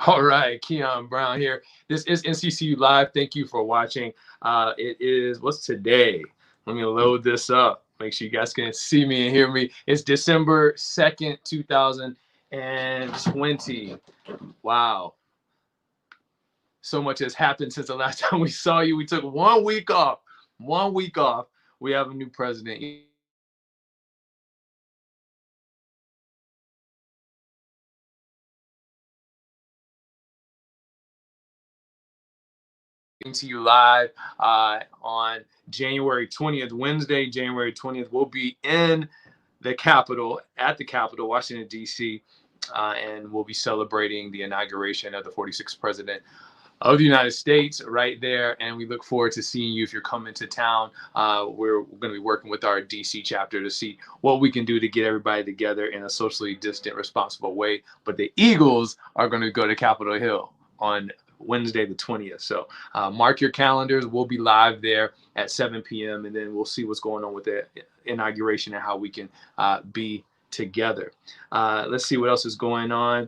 All right, Keon Brown here. This is NCCU Live. Thank you for watching. It is, what's today? Let me load this up. Make sure you guys can see me and hear me. It's December 2nd, 2020. Wow. So much has happened since the last time we saw you. We took 1 week off. 1 week off. We have a new president. To you live on January 20th, Wednesday, January 20th. We'll be in the Capitol, at the Capitol, Washington, D.C., and we'll be celebrating the inauguration of the 46th president of the United States right there. And we look forward to seeing you if you're coming to town. We're going to be working with our DC chapter to see what we can do to get everybody together in a socially distant, responsible way. But the Eagles are going to go to Capitol Hill on Wednesday the 20th. So mark your calendars. We'll be live there at 7 p.m. and then we'll see what's going on with the inauguration and how we can be together. Let's see what else is going on.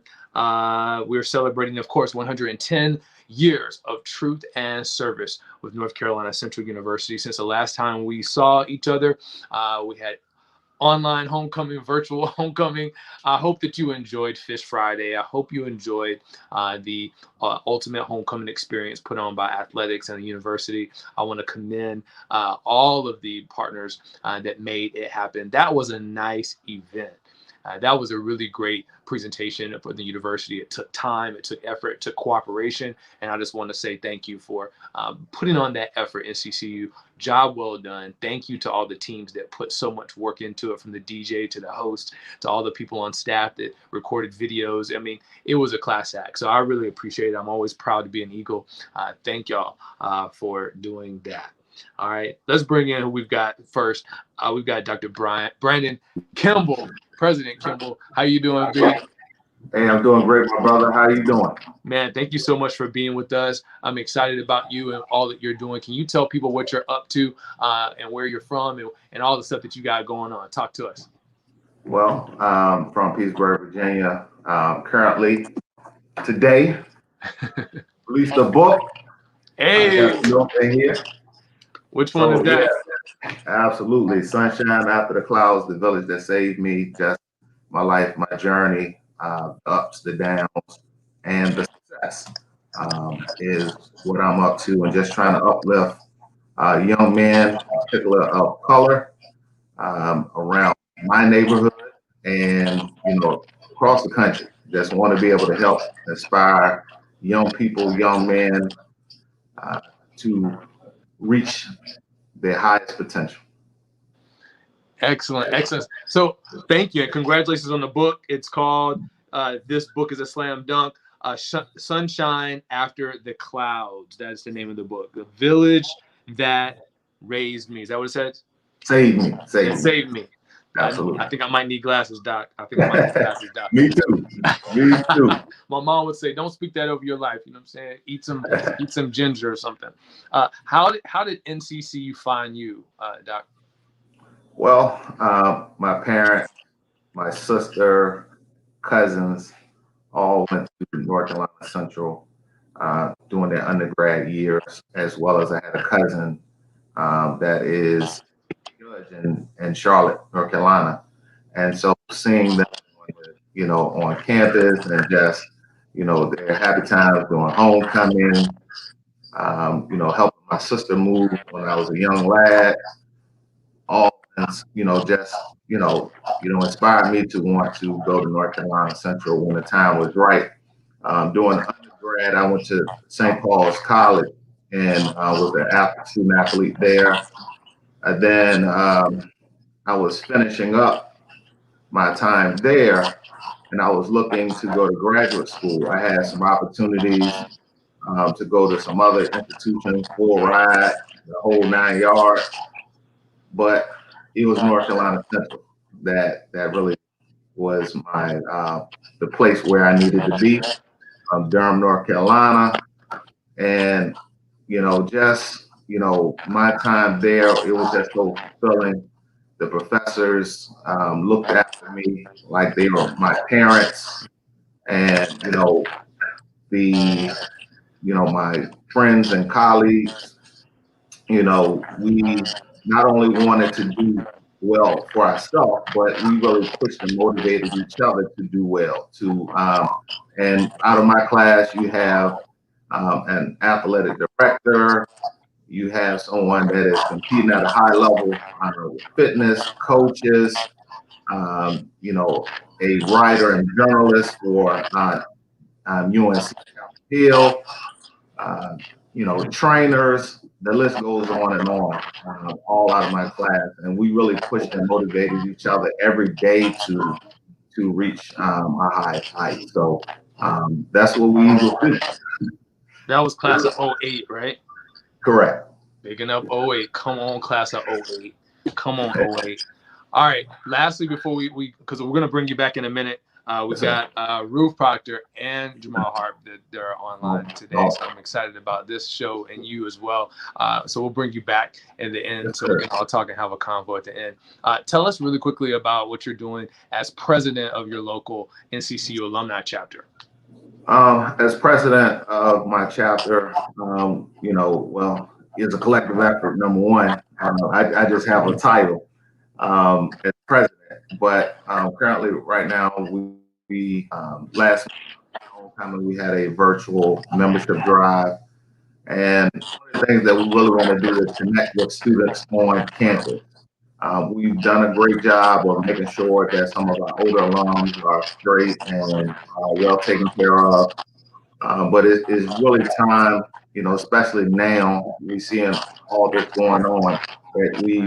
We're celebrating, of course, 110 years of truth and service with North Carolina Central University. Since the last time we saw each other, we had online homecoming, virtual homecoming. I hope that you enjoyed Fish Friday. I hope you enjoyed the ultimate homecoming experience put on by athletics and the university. I want to commend all of the partners that made it happen. That was a nice event. That was a really great presentation for the university. It took time, it took effort, it took cooperation, and I just want to say thank you for putting on that effort, NCCU. Job well done. Thank you to all the teams that put so much work into it, from the DJ to the host to all the people on staff that recorded videos. I mean, it was a class act, so I really appreciate it. I'm always proud to be an Eagle. Thank y'all for doing that. All right, let's bring in who we've got first. We've got Dr. Brandon Kimble. President Kimble, how you doing, big? Hey, I'm doing great, my brother. How you doing? Man, thank you so much for being with us. I'm excited about you and all that you're doing. Can you tell people what you're up to and where you're from and all the stuff that you got going on? Talk to us. Well, from Petersburg, Virginia. Currently, today, released a book. Hey, here. Which one is that? Yeah, absolutely. Sunshine After the Clouds, The Village That Saved Me. Just my life, my journey, the ups, the downs, and the success is what I'm up to, and just trying to uplift young men, in particular of color, around my neighborhood and, across the country. Just want to be able to help inspire young people, young men to reach their highest potential. Excellent, excellent. So thank you and congratulations on the book. It's called This Book is a Slam Dunk, Sunshine After the Clouds. That's the name of the book. The Village That Raised Me. Is that what it says? Saved me. Saved me. Absolutely. I think I might need glasses, Doc. Me too. Me too. My mom would say, "Don't speak that over your life." You know what I'm saying? Eat some ginger or something. How did NCCU find you, Doc? Well, my parents, my sister, cousins, all went to North Carolina Central during their undergrad years, as well as I had a cousin that is in Charlotte, North Carolina. And so seeing them, on campus and just, their happy times doing homecoming, helping my sister move when I was a young lad, all things, inspired me to want to go to North Carolina Central when the time was right. During undergrad, I went to St. Paul's College and was an student athlete there. And then I was finishing up my time there, and I was looking to go to graduate school. I had some opportunities to go to some other institutions, full ride, the whole 9 yards, but it was North Carolina Central that really was my the place where I needed to be. Durham, North Carolina, and my time there, it was just so fulfilling. The professors looked after me like they were my parents, and the, my friends and colleagues, we not only wanted to do well for ourselves, but we really pushed and motivated each other to do well. And out of my class, you have an athletic director, you have someone that is competing at a high level, fitness coaches, a writer and journalist for UNC Hill, uh, trainers. The list goes on and on, all out of my class, and we really pushed and motivated each other every day to reach our highest height. So that's what we will do. That was class of '08, right? Correct. Bigging up '08. Come on, class of '08. Come on, '08. All right. Lastly, before we because we're gonna bring you back in a minute. We got Ruth, Proctor, and Jamar Harp that they're online today. So I'm excited about this show and you as well. So we'll bring you back in the end so we can all talk and have a convo at the end. Tell us really quickly about what you're doing as president of your local NCCU alumni chapter. As president of my chapter, it's a collective effort, number one. I just have a title as president, but currently right now we last homecoming we had a virtual membership drive, and one of the things that we really want to do is connect with students on campus. We've done a great job of making sure that some of our older alums are straight and well taken care of. But it is really time, especially now we seeing all this going on, that we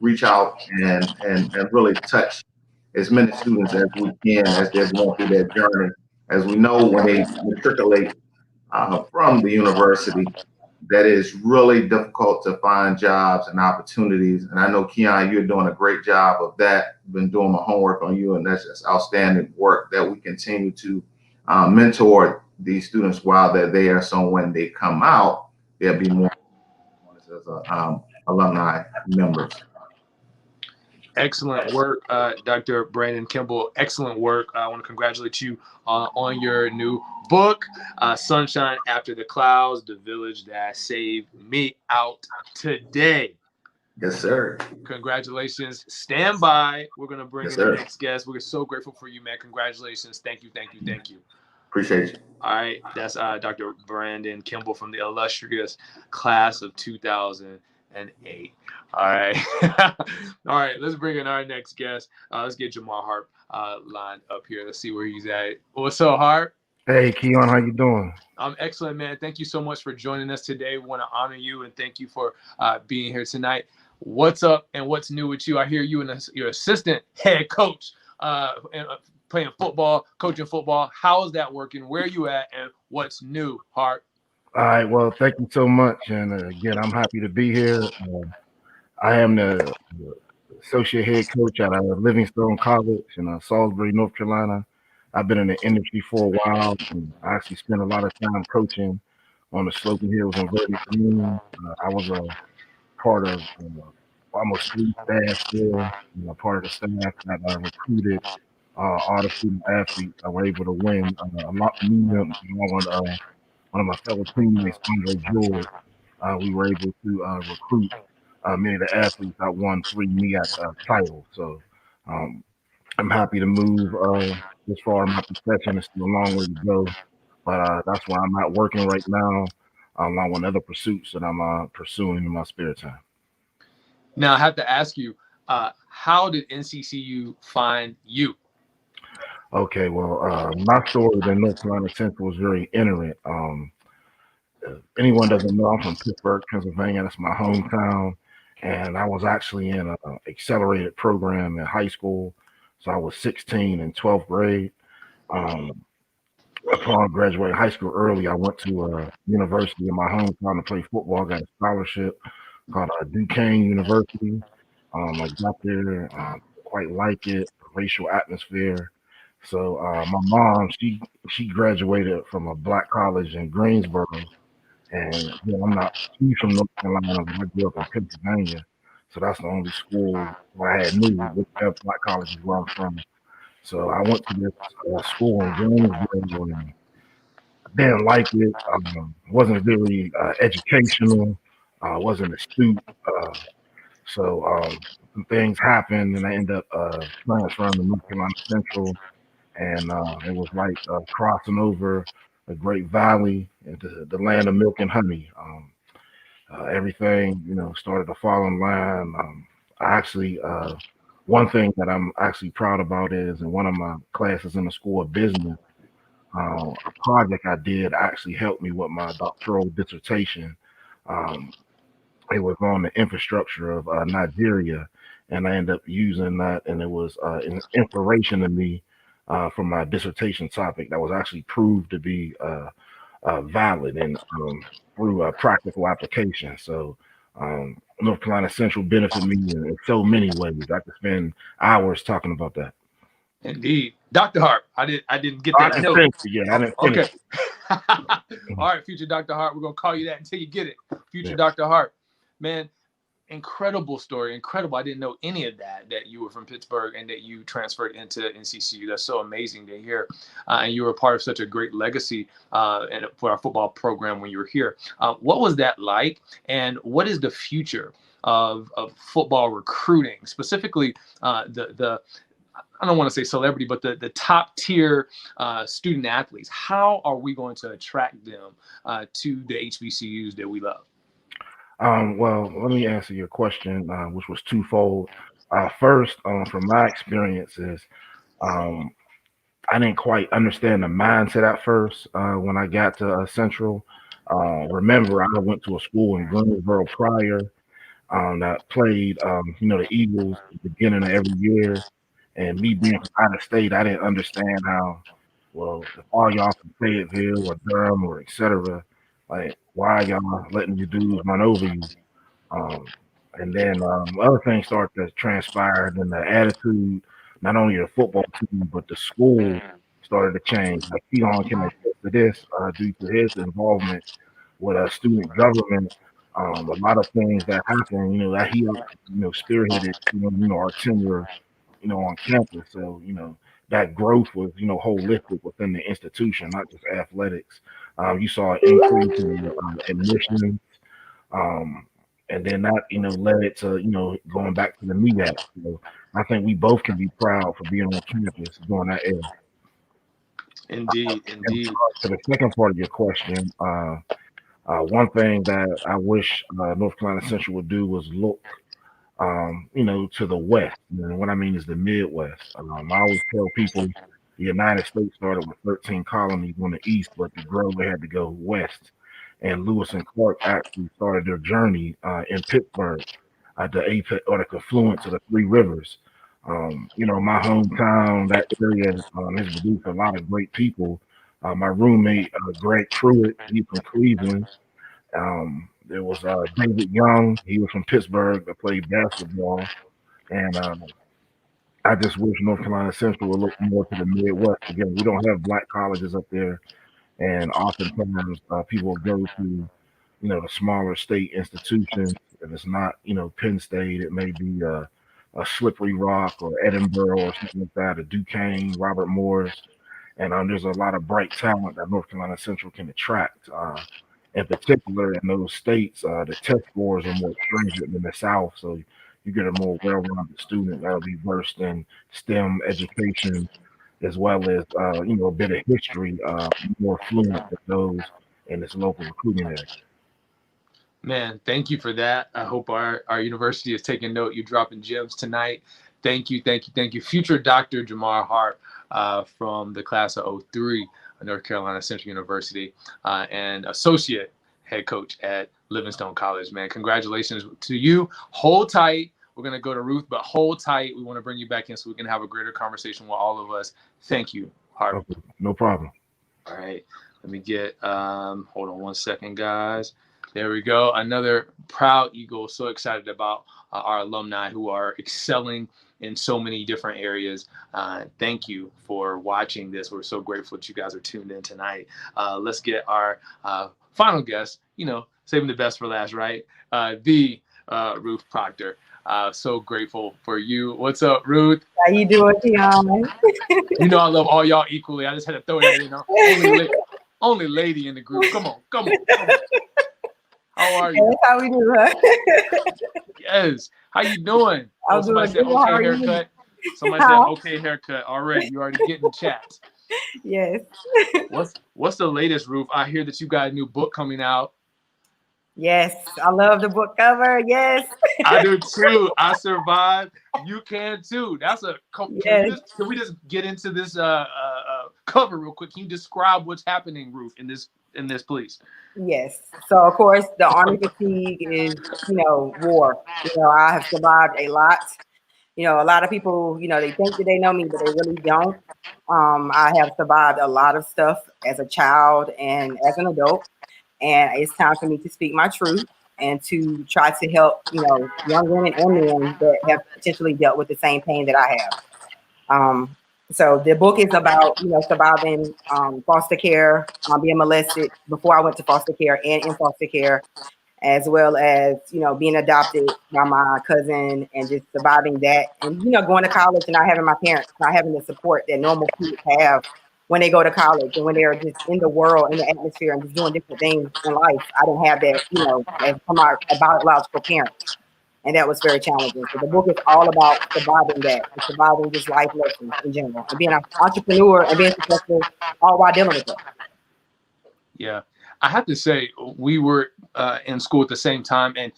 reach out and really touch as many students as we can as they're going through their journey. As we know, when they matriculate from the university, that is really difficult to find jobs and opportunities. And I know, Keon, you're doing a great job of that. Been doing my homework on you, and that's just outstanding work that we continue to mentor these students while they're there. So when they come out, there'll be more as alumni members. Excellent work, Dr. Brandon Kimble. Excellent work. I want to congratulate you on your new book, Sunshine After the Clouds, The Village That Saved Me Out Today. Yes, sir. Congratulations. Stand by. We're going to bring in our next guest. We're so grateful for you, man. Congratulations. Thank you. Thank you. Thank you. Appreciate you. All right. That's Dr. Brandon Kimble from the illustrious class of 2008. All right. All right. Let's bring in our next guest. Let's get Jamar Harp lined up here. Let's see where he's at. What's up, Harp? Hey, Keon, how you doing? I'm excellent, man. Thank you so much for joining us today. We want to honor you and thank you for being here tonight. What's up and what's new with you? I hear you and your assistant head coach playing football, coaching football. How is that working? Where are you at and what's new, Harp? All right, well, thank you so much. And again, I'm happy to be here. I am the associate head coach at Livingstone College in Salisbury, North Carolina. I've been in the industry for a while, and I actually spent a lot of time coaching on the sloping hills in Verdi Green. I was a part of almost 3 staffs there, part of the staff that recruited all the student athletes that were able to win. A lot of me, one of my fellow teammates, Andre George, we were able to recruit many of the athletes that won 3 MEAC titles. So I'm happy to move this far in my profession. It's still a long way to go, but that's why I'm not working right now, along with other pursuits that I'm pursuing in my spare time. Now, I have to ask you, how did NCCU find you? Okay, well, my story in North Carolina Central was very ignorant. Anyone doesn't know, I'm from Pittsburgh, Pennsylvania. That's my hometown. And I was actually in an accelerated program in high school. So I was 16 in 12th grade. Upon graduating high school early, I went to a university in my hometown to play football. I got a scholarship called Duquesne University. I got there, quite like it, racial atmosphere. So my mom, she graduated from a black college in Greensboro. And I'm not she's from North Carolina, but I grew up in Pennsylvania. So that's the only school where I had knew which black colleges where I'm from. So I went to this school in Greensboro, and Didn't like it. Wasn't very educational. Wasn't astute. Some things happened, and I ended up transferring to North Carolina Central, and it was like crossing over a great valley into the land of milk and honey. Everything, started to fall in line. I actually, one thing that I'm actually proud about is in one of my classes in the School of Business, a project I did actually helped me with my doctoral dissertation. Um, it was on the infrastructure of Nigeria, and I ended up using that, and it was an inspiration to me for my dissertation topic that was actually proved to be valid and through a practical application. So North Carolina Central benefit me in so many ways. I could spend hours talking about that. Indeed. Dr. Harp, I didn't get I that didn't note. finish it yet. I didn't finish Okay. All right, future Dr. Harp, we're going to call you that until you get it. Future Dr. Harp. Man, incredible story. Incredible. I didn't know any of that you were from Pittsburgh and that you transferred into NCCU. That's so amazing to hear. And you were part of such a great legacy and for our football program when you were here. What was that like? And what is the future of football recruiting, specifically the I don't want to say celebrity, but the top tier student athletes? How are we going to attract them to the HBCUs that we love? Well, let me answer your question, which was twofold. First, from my experiences, um, I didn't quite understand the mindset at first when I got to Central. Remember, I went to a school in Greensboro prior that played, the Eagles at the beginning of every year. And me being from out of state, I didn't understand how, well, if all y'all from Fayetteville or Durham or et cetera, like, why y'all letting you dudes run over you? Um, and then other things started to transpire. Then the attitude, not only of the football team, but the school started to change. Like Keon can attest to this due to his involvement with student government. A lot of things that happened, that he, spearheaded, our tenure, on campus. So, that growth was, holistic within the institution, not just athletics. You saw an increase in admissions, um, and then that, led it to, going back to the MEAC. So I think we both can be proud for being on campus during that era. Indeed, And indeed. to the second part of your question, one thing that I wish North Carolina Central would do was look, to the West. And what I mean is the Midwest. I always tell people the United States started with 13 colonies on the East, but to grow, they had to go west. And Lewis and Clark actually started their journey in Pittsburgh at the apex or the confluence of the three rivers. My hometown, that area has produced a lot of great people. My roommate, Greg Pruitt, he's from Cleveland. There was David Young. He was from Pittsburgh that played basketball. And I just wish North Carolina Central would look more to the Midwest. Again, we don't have black colleges up there. And oftentimes people go to, the smaller state institutions. If it's not, Penn State, it may be a Slippery Rock or Edinburgh or something like that, a Duquesne, Robert Morris. And there's a lot of bright talent that North Carolina Central can attract. In particular, in those states, the test scores are more stringent than the South, so you get a more well-rounded student that'll be versed in STEM education as well as a bit of history, more fluent than those in this local recruiting area. Man, thank you for that. I hope our university is taking note. You're dropping gems tonight. Thank you, thank you, thank you. Future Dr. Jamar Harp from the class of 03, North Carolina Central University, and associate head coach at Livingstone College. Man, congratulations to you. Hold tight. We're going to go to Ruth, but hold tight. We want to bring you back in so we can have a greater conversation with all of us. Thank you, Harp. Okay, no problem. All right. Let me get, hold on one second, guys. There we go. Another proud Eagle. So excited about our alumni who are excelling in so many different areas. Thank you for watching this. We're so grateful that you guys are tuned in tonight. Let's get our final guest, saving the best for last, right? The Ruth Proctor. So grateful for you. What's up, Ruth? How you doing, Tiana? I love all y'all equally. I just had to throw that in. only lady in the group. Come on, come on, come on. How are you? That's how we do, huh? Yes. How you doing? Oh, I'm somebody doing said good. How okay are you? haircut. Somebody said okay haircut already. You already getting chats. Yes. What's the latest, Ruth? I hear that you got a new book coming out. Yes. I love the book cover. Yes. I do too. I survived. You can too. That's a. Yes. Can we just get into this cover real quick? Can you describe what's happening, Ruth, in this, please? Yes. So of course the army fatigue is, war. I have survived a lot. A lot of people, they think that they know me, but they really don't. I have survived a lot of stuff as a child and as an adult, and it's time for me to speak my truth and to try to help, young women and men that have potentially dealt with the same pain that I have. So the book is about, surviving foster care, being molested before I went to foster care and in foster care, as well as, being adopted by my cousin and just surviving that and, going to college and not having my parents, not having the support that normal kids have when they go to college and when they're just in the world, in the atmosphere and just doing different things in life. I didn't have that, as from our biological parents. And that was very challenging. So the book is all about surviving that, and surviving just life lessons in general, and being an entrepreneur and being successful all while dealing with it. Yeah, I have to say we were in school at the same time, and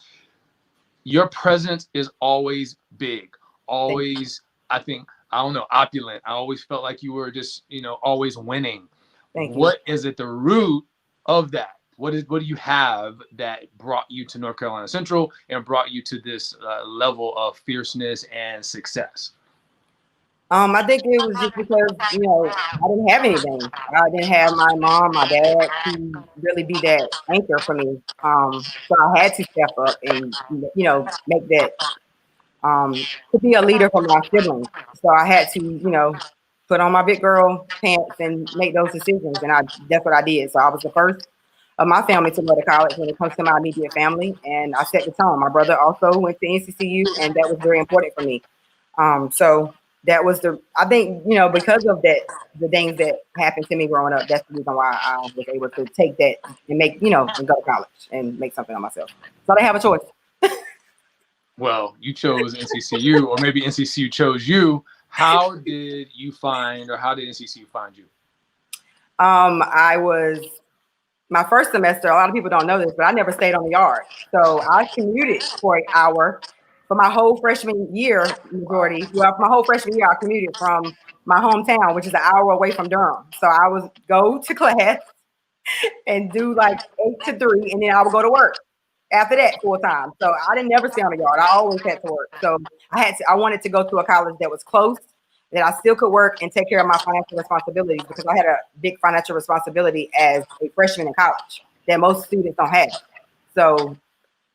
your presence is always big, always. I think I don't know, opulent. I always felt like you were just always winning. What is at the root of that? What do you have that brought you to North Carolina Central and brought you to this level of fierceness and success? I think it was just because, I didn't have anything. I didn't have my mom, my dad to really be that anchor for me. So I had to step up and, make that, to be a leader for my siblings. So I had to, put on my big girl pants and make those decisions. And that's what I did. So I was the first of my family to go to college when it comes to my immediate family. And I set the tone. My brother also went to NCCU, and that was very important for me. So that was I think, because of that, the things that happened to me growing up, that's the reason why I was able to take that and make, and go to college and make something of myself. So they have a choice. Well, you chose NCCU, or maybe NCCU chose you. How did you find, or how did NCCU find you? I was, my first semester, a lot of people don't know this, but I never stayed on the yard. So I commuted for an hour for my whole freshman year, for my whole freshman year, I commuted from my hometown, which is an hour away from Durham. So I would go to class and do like 8 to 3, and then I would go to work after that full time. So I didn't never stay on the yard. I always had to work. So I wanted to go to a college that was close, that I still could work and take care of my financial responsibilities, because I had a big financial responsibility as a freshman in college that most students don't have. So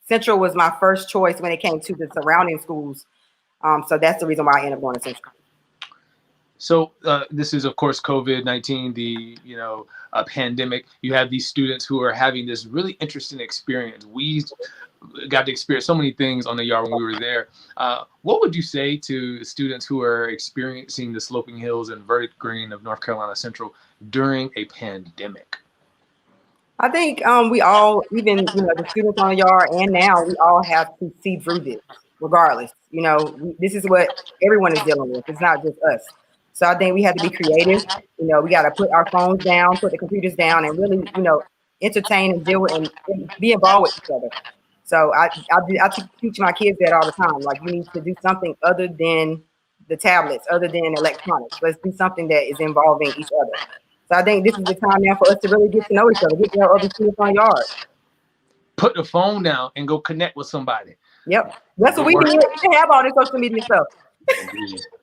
Central was my first choice when it came to the surrounding schools. So that's the reason why I ended up going to Central. So this is, of course, COVID-19, the pandemic. You have these students who are having this really interesting experience. We got to experience so many things on the yard when we were there. What would you say to students who are experiencing the sloping hills and verdant green of North Carolina Central during a pandemic? I think we all, even the students on the yard and now, we all have to see through this, regardless. This is what everyone is dealing with. It's not just us. So I think we have to be creative. We got to put our phones down, put the computers down, and really, entertain and deal with and be involved with each other. So I teach my kids that all the time. Like, you need to do something other than the tablets, other than electronics. Let's do something that is involving each other. So I think this is the time now for us to really get to know each other, get to know other students on yard. Put the phone down and go connect with somebody. Yep, that's what we do. We can have all this social media stuff.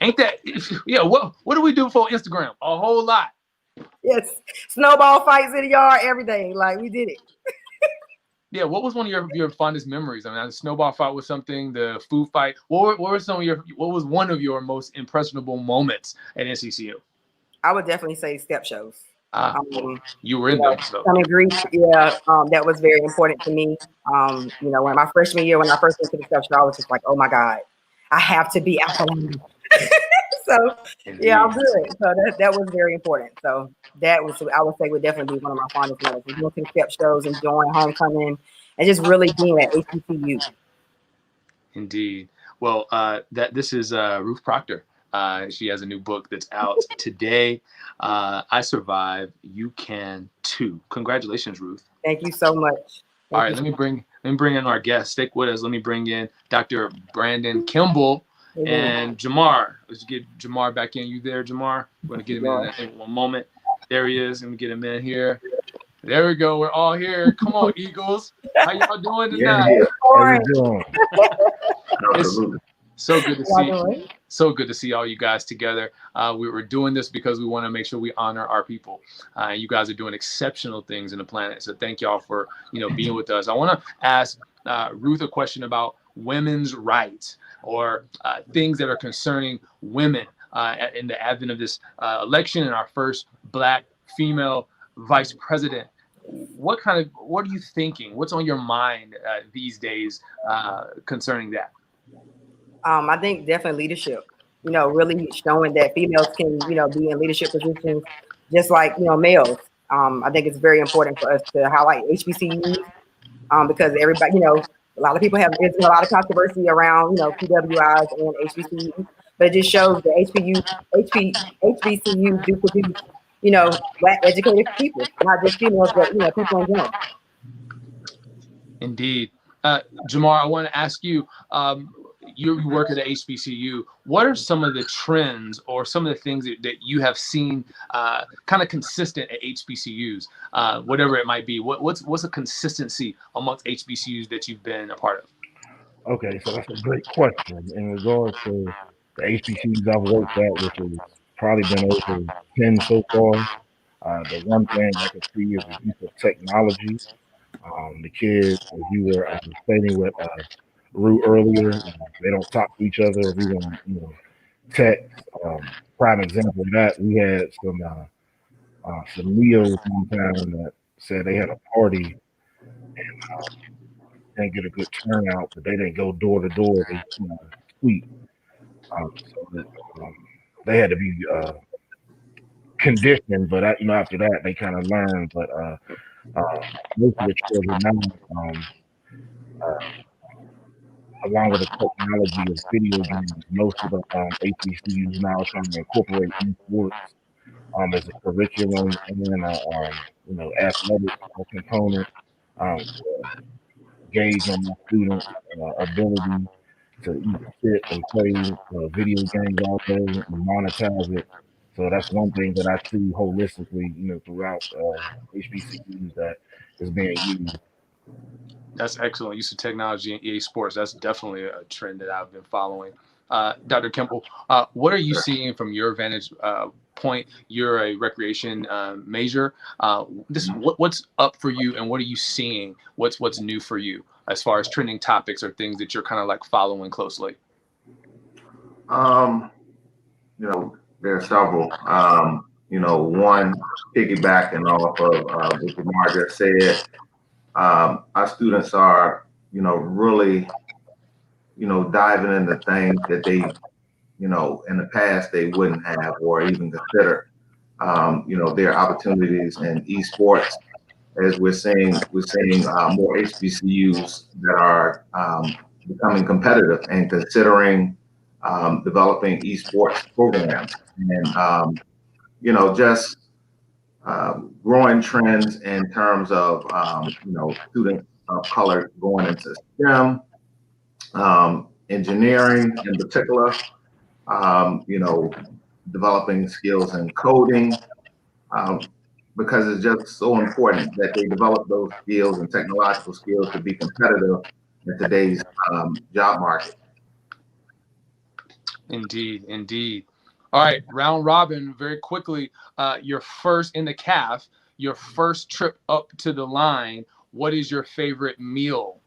Ain't that? Yeah. What do we do for Instagram? A whole lot. Yes, snowball fights in the yard, everything. Like, we did it. Yeah. What was one of your fondest memories? I mean, the snowball fight was something. The food fight. What was one of your most impressionable moments at NCCU? I would definitely say step shows. You were in them. So. Greek, yeah, that was very important to me. When my freshman year, when I first went to the step show, I was just like, oh my God, I have to be Alpha. So yeah, I'm Indeed. good. So that was very important. So that was, I would say, would definitely be one of my fondest memories. Going to the step shows, enjoying homecoming, and just really being at HBCU. Indeed. Well, this is Ruth Proctor. She has a new book that's out today. I Survive, You Can Too. Congratulations, Ruth. Thank you so much. All right, let me bring in our guest. Stick with us. Let me bring in Dr. Brandon Kimble and Jamar. Let's get Jamar back in. You there, Jamar? We're going to get him in one moment. There he is. Let me get him in here. There we go. We're all here. Come on, Eagles. How y'all doing tonight? Yeah. How you doing? It's so good to see. So good to see all you guys together. We were doing this because we want to make sure we honor our people. You guys are doing exceptional things in the planet. So thank y'all for being with us. I want to ask Ruth a question about women's rights or things that are concerning women in the advent of this election and our first Black female vice president. What are you thinking? What's on your mind these days concerning that? I think definitely leadership. Really showing that females can, be in leadership positions just like, males. I think it's very important for us to highlight HBCUs because everybody, a lot of people there's been a lot of controversy around, PWIs and HBCUs, but it just shows that HBCUs do produce, Black educated people, not just females, but, people in general. Indeed. Jamar, I want to ask you, you work at the HBCU. What are some of the trends or some of the things that you have seen kind of consistent at HBCUs, whatever it might be? What's a consistency amongst HBCUs that you've been a part of? Okay, so that's a great question. In regards to the HBCUs I've worked at, which has probably been over 10 so far, the one thing I can see is the use of technology. The kids, as you were stating with Ruth earlier, they don't talk to each other or even, text. Prime example of that, we had some Neos one time that said they had a party and didn't get a good turnout, but they didn't go door to door. They tweet. So that they had to be conditioned, but after that they kind of learned. But most of the children now, along with the technology of video games, most of the HBCUs now are trying to incorporate esports as a curriculum and athletic component to gauge on my students' ability to either sit and play video games all day and monetize it. So that's one thing that I see holistically, throughout HBCUs that is being used. That's excellent. Use of technology in EA Sports. That's definitely a trend that I've been following. Dr. Kimble, what are you seeing from your vantage point? You're a recreation major. What's up for you, and what are you seeing? What's new for you as far as trending topics or things that you're kind of like following closely? There are several. One piggybacking off of what Jamar just said. Our students are, really, diving into things that they, in the past they wouldn't have or even consider. There are opportunities in esports, as we're seeing more HBCUs that are becoming competitive and considering developing esports programs, and just growing trends in terms of students of color going into STEM, engineering in particular, developing skills in coding, because it's just so important that they develop those skills and technological skills to be competitive in today's job market. Indeed. All right, round robin, very quickly. Your first in the CAF, your first trip up to the line. What is your favorite meal?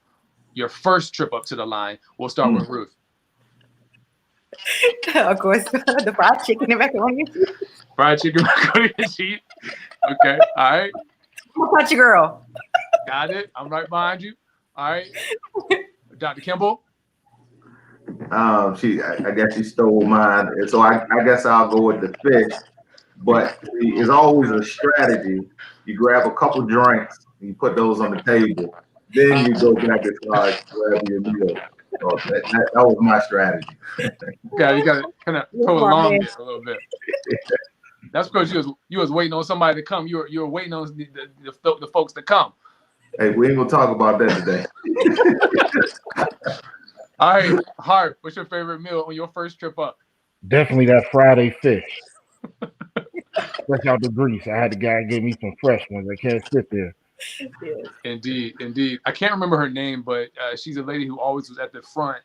Your first trip up to the line. We'll start with Ruth. Of course, the fried chicken and macaroni and cheese. Fried chicken, macaroni and cheese. Okay, all right. I'm a country girl. Got it. I'm right behind you. All right. Dr. Kimble. I guess she stole mine, and so I guess I'll go with the fish. But it's always a strategy. You grab a couple drinks, and you put those on the table, then you go back as far as grab your meal. So that was my strategy. Yeah, you got to kind of You're smart, prolong man. it a little bit. That's because you was waiting on somebody to come. You were waiting on the folks to come. Hey, we ain't gonna talk about that today. All right, Harp, what's your favorite meal on your first trip up? Definitely that Friday fish. Fresh out the grease. I had the guy give me some fresh ones. I can't sit there. Yes. Indeed. I can't remember her name, but she's a lady who always was at the front,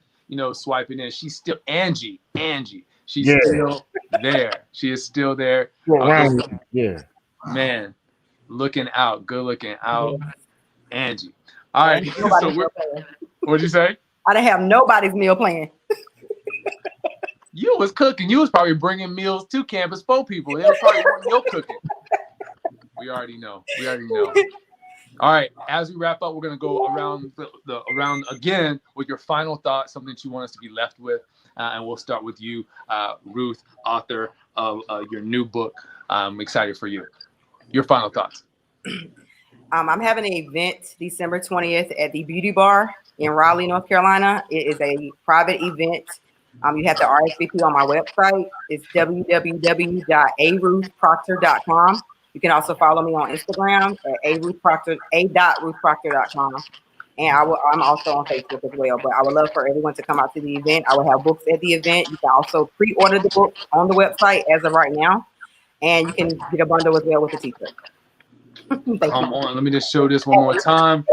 swiping in. She's still Angie. She's still there. She is still there. Yeah. Man, looking out, good looking out, Yes. Angie. All right. So what'd you say? I didn't have nobody's meal plan. You was cooking. You was probably bringing meals to campus for people. It was probably one of your cooking. We already know. All right. As we wrap up, we're gonna go around around again with your final thoughts, something that you want us to be left with, and we'll start with you, Ruth, author of your new book. I'm excited for you. Your final thoughts. I'm having an event December 20th at the Beauty Bar in Raleigh, North Carolina. It is a private event. You have to RSVP on my website. It's www.aruthproctor.com. You can also follow me on Instagram at a.ruthproctor.com. And I'm also on Facebook as well. But I would love for everyone to come out to the event. I will have books at the event. You can also pre-order the book on the website as of right now. And you can get a bundle as well with the t-shirt. Come on, let me just show this one more time.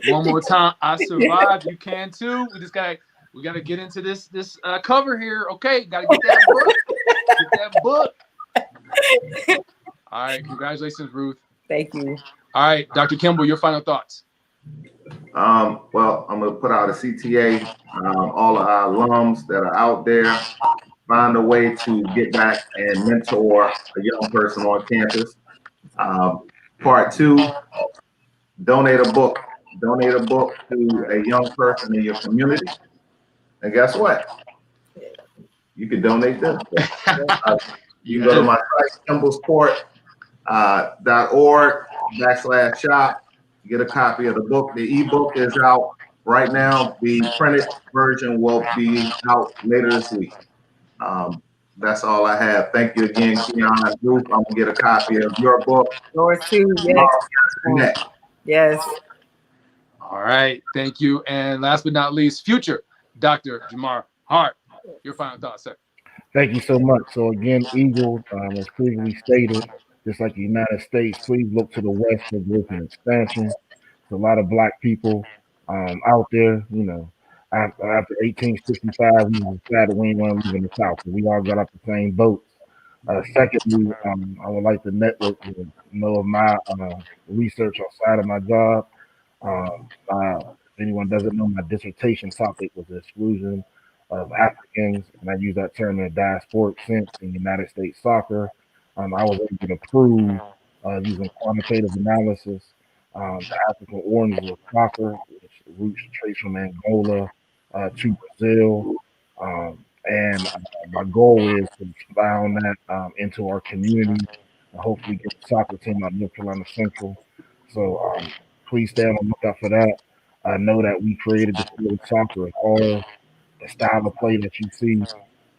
I survived. You can too. We gotta get into this cover here. Okay, gotta get that book. All right, congratulations, Ruth. Thank you. All right, Dr. Kimble, your final thoughts. Well, I'm gonna put out a CTA. All of our alums that are out there, find a way to get back and mentor a young person on campus. Part 2, donate a book. Donate a book to a young person in your community. And guess what? You can donate this. You can go to my site, kimblesport.org/shop. Get a copy of the book. The ebook is out right now. The printed version will be out later this week. That's all I have. Thank you again, Keon. Ruth, I'm gonna get a copy of your book. Yours too. Yes. Yes. All right. Thank you. And last but not least, future Dr. Jamar Harp. Your final thoughts, sir. Thank you so much. So again, Eagles, as previously stated, just like the United States, please look to the West for growth and expansion. There's a lot of Black people out there, after 1865, we decided we ain't want to live in the South. So we all got off the same boat. Secondly, I would like to network with of my research outside of my job. If anyone doesn't know, my dissertation topic was the exclusion of Africans, and I use that term in a diasporic sense in United States soccer. I was able to prove using quantitative analysis the African origins of soccer, which roots trace from Angola to Brazil. And my goal is to expound that into our community and hopefully get the soccer team out of North Carolina Central. So please stay on the lookout for that. I know that we created the field of soccer as all the style of play that you see, the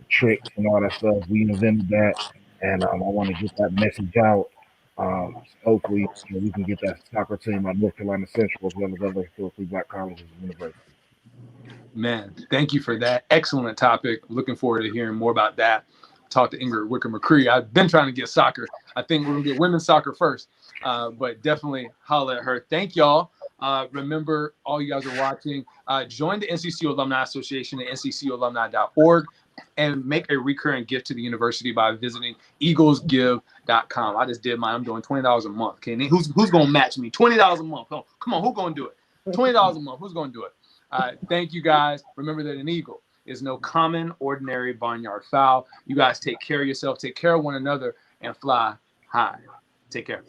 tricks and all that stuff. We invented that, and I want to get that message out. Hopefully, we can get that soccer team out of North Carolina Central as well as other historically Black colleges and universities. Man, thank you for that excellent topic. Looking forward to hearing more about that. Talk to Ingrid Wicker-McCree. I've been trying to get soccer. I think we're gonna get women's soccer first, but definitely holler at her. Thank y'all. Remember, all you guys are watching, join the NCCU Alumni Association at nccualumni.org and make a recurring gift to the university by visiting eaglesgive.com. I just did mine. I'm doing $20 a month. Okay, who's going to match me? $20 a month. Oh, come on, who's going to do it? $20 a month. Who's going to do it? Thank you, guys. Remember that an eagle is no common, ordinary barnyard fowl. You guys take care of yourself, take care of one another, and fly high. Take care.